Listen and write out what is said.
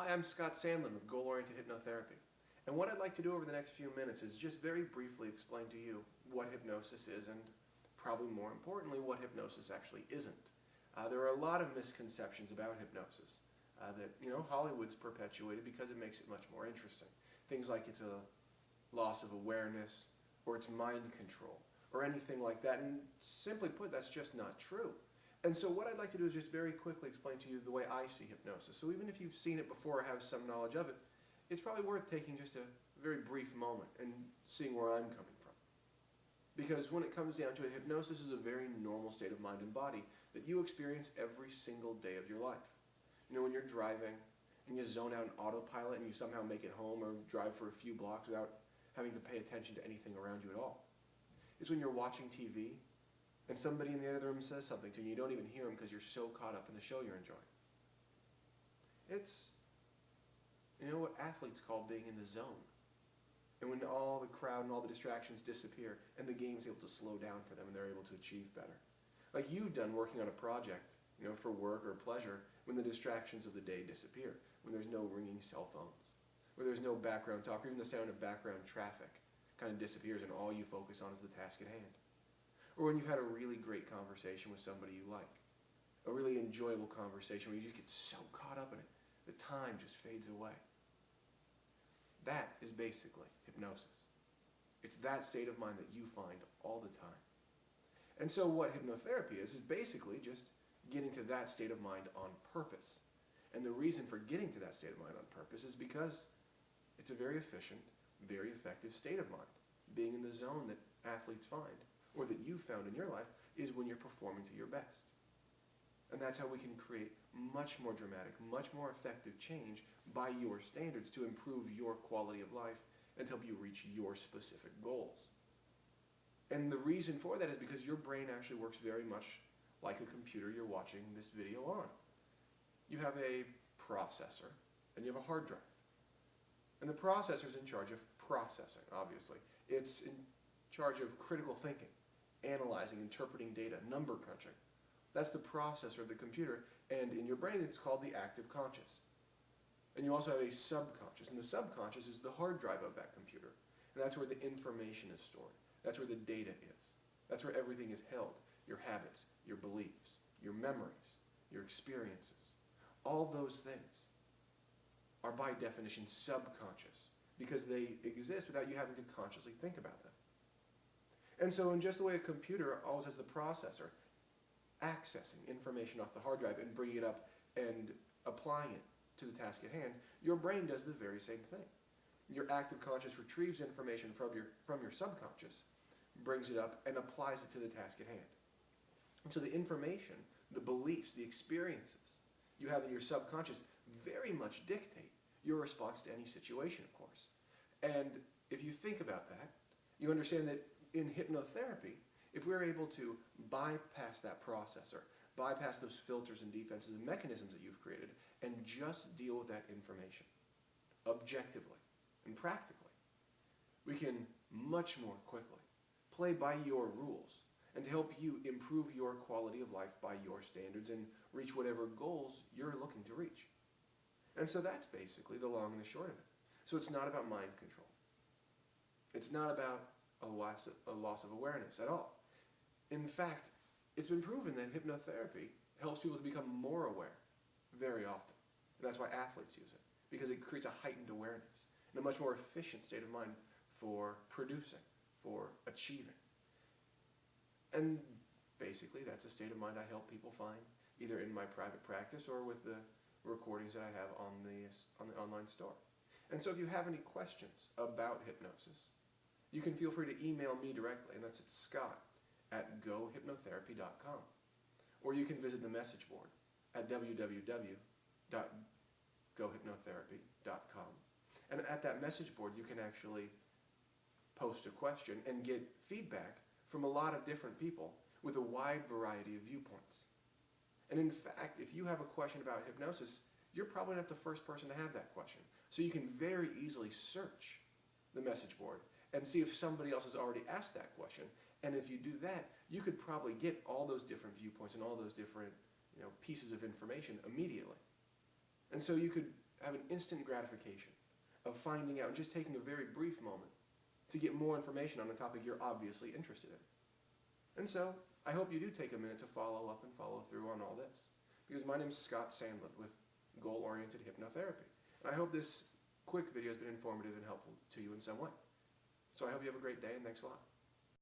Hi, I'm Scott Sandland with Goal-Oriented Hypnotherapy. And what I'd like to do over the next few minutes is just very briefly explain to you what hypnosis is and, probably more importantly, what hypnosis actually isn't. There are a lot of misconceptions about hypnosis that, Hollywood's perpetuated because it makes it much more interesting. Things like it's a loss of awareness, or it's mind control, or anything like that. And simply put, that's just not true. And so what I'd like to do is just very quickly explain to you the way I see hypnosis. So even if you've seen it before or have some knowledge of it, it's probably worth taking just a very brief moment and seeing where I'm coming from. Because when it comes down to it, hypnosis is a very normal state of mind and body that you experience every single day of your life. When you're driving and you zone out an autopilot and you somehow make it home or drive for a few blocks without having to pay attention to anything around you at all. It's when you're watching TV and somebody in the other room says something to you and you don't even hear them because you're so caught up in the show you're enjoying. It's, what athletes call being in the zone. And when all the crowd and all the distractions disappear and the game's able to slow down for them and they're able to achieve better. Like you've done working on a project, for work or pleasure, when the distractions of the day disappear, when there's no ringing cell phones, where there's no background talk, or even the sound of background traffic kind of disappears and all you focus on is the task at hand. Or when you've had a really great conversation with somebody you like. A really enjoyable conversation where you just get so caught up in it, the time just fades away. That is basically hypnosis. It's that state of mind that you find all the time. And so what hypnotherapy is basically just getting to that state of mind on purpose. And the reason for getting to that state of mind on purpose is because it's a very efficient, very effective state of mind. Being in the zone that athletes find, or that you've found in your life, is when you're performing to your best. And that's how we can create much more dramatic, much more effective change by your standards to improve your quality of life and to help you reach your specific goals. And the reason for that is because your brain actually works very much like a computer you're watching this video on. You have a processor and you have a hard drive. And the processor is in charge of processing, obviously. It's in charge of critical thinking, analyzing, interpreting data, number crunching. That's the processor of the computer, and in your brain it's called the active conscious. And you also have a subconscious, and the subconscious is the hard drive of that computer. And that's where the information is stored. That's where the data is. That's where everything is held. Your habits, your beliefs, your memories, your experiences. All those things are by definition subconscious because they exist without you having to consciously think about them. And so in just the way a computer always has the processor accessing information off the hard drive and bringing it up and applying it to the task at hand, your brain does the very same thing. Your active conscious retrieves information from your subconscious, brings it up, and applies it to the task at hand. And so the information, the beliefs, the experiences you have in your subconscious very much dictate your response to any situation, of course. And if you think about that, you understand that in hypnotherapy, if we're able to bypass that processor, bypass those filters and defenses and mechanisms that you've created, and just deal with that information objectively and practically, we can much more quickly play by your rules and to help you improve your quality of life by your standards and reach whatever goals you're looking to reach. And so that's basically the long and the short of it. So it's not about mind control. It's not about a loss of awareness at all. In fact, it's been proven that hypnotherapy helps people to become more aware very often. And that's why athletes use it, because it creates a heightened awareness and a much more efficient state of mind for producing, for achieving. And basically, that's a state of mind I help people find, either in my private practice or with the recordings that I have on the online store. And so if you have any questions about hypnosis, you can feel free to email me directly, and that's at scott@gohypnotherapy.com. Or you can visit the message board at www.gohypnotherapy.com. And at that message board, you can actually post a question and get feedback from a lot of different people with a wide variety of viewpoints. And in fact, if you have a question about hypnosis, you're probably not the first person to have that question. So you can very easily search the message board and see if somebody else has already asked that question. And if you do that, you could probably get all those different viewpoints and all those different pieces of information immediately. And so you could have an instant gratification of finding out and just taking a very brief moment to get more information on a topic you're obviously interested in. And so, I hope you do take a minute to follow up and follow through on all this. Because my name is Scott Sandland with Goal-Oriented Hypnotherapy. And I hope this quick video has been informative and helpful to you in some way. So I hope you have a great day, and thanks a lot.